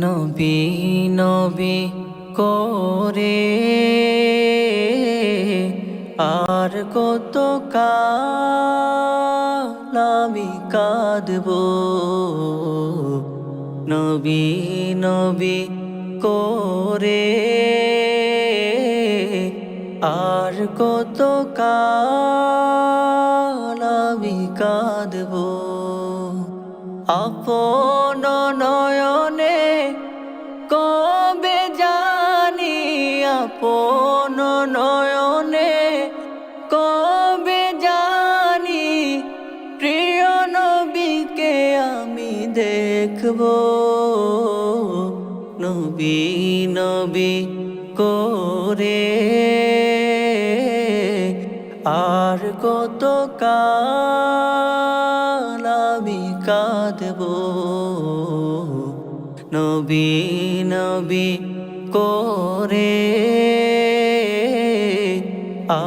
নবী নবী করে আর কত কাল আমি কাঁদবো। নবী নবী করে আর কত কাল আমি কাঁদবো। আপন নয়নে কবে জানি, আপন নয়নে কবে জানি প্রিয় নবীকে আমি দেখব। নবী নবী করে আর কত কাল আমি কাঁদবো। নবী নবী করে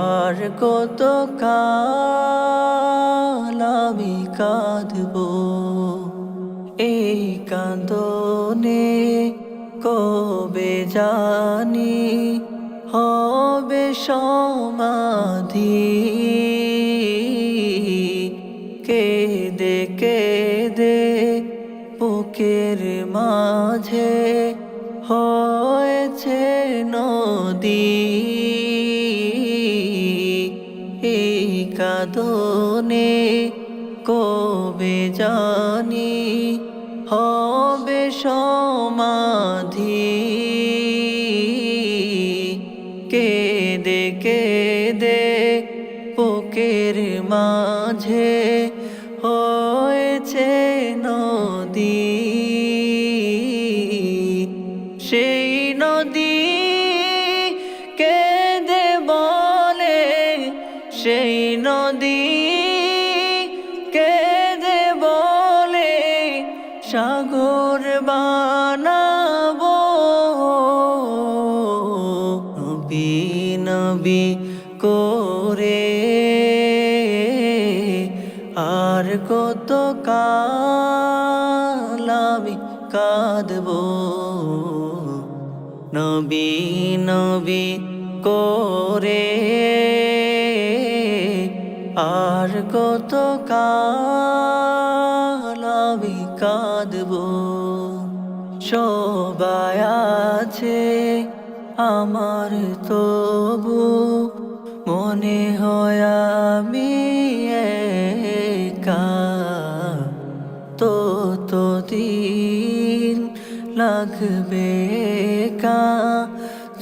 আর কত কাল আমি কাঁদবো। এই কাঁদনে কবে জানি হবে সমাধি। কেঁদে কেঁদে বুকের মাঝে হয়েছে নদী। এই কাঁদনে কবে জানি হবে সমাধি। কেঁদে কেঁদে বুকের মাঝে হয়েছে নদী। সেই নদী কেঁদে বলে, সেই নদী কেঁদে বলে সাগর বানাবো। নবী নবী করে আর কত কাল আমি কাঁদবো। নবী নবী করে আর কত কাল আমি কাঁদবো। সবাই আছে আমার তবু মনে হয় আমি একা। ততদিন লাগবে একা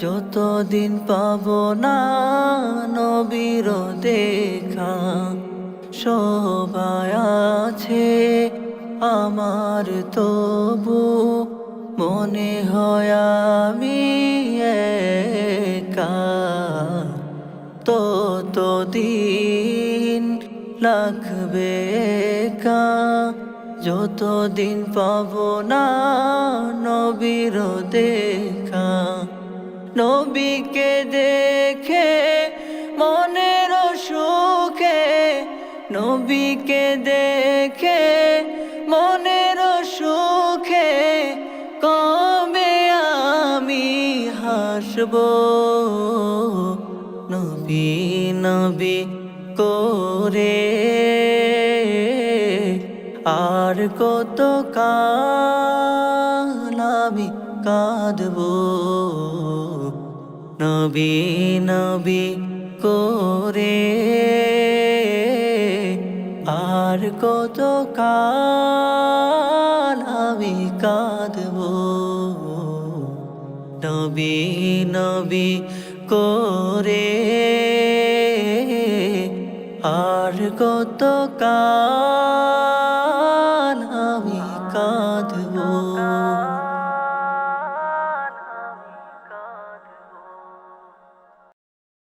যতদিন পাবো না নবীর দেখা। সবাই আছে আমার তবু মনে হয় আমি একা। ততদিন লাগবে একা যতদিন পাবো না নবীর দেখা। নবীকে দেখে মনের সুখে, নবীকে দেখে মনের সুখে কবে আমি হাসবো। নবী নবী করে আর কত কাল আমি কাঁদবো। নবী নবী করে আর কত কাল আমি কাঁদবো। নবী নবী করে আর কত কাল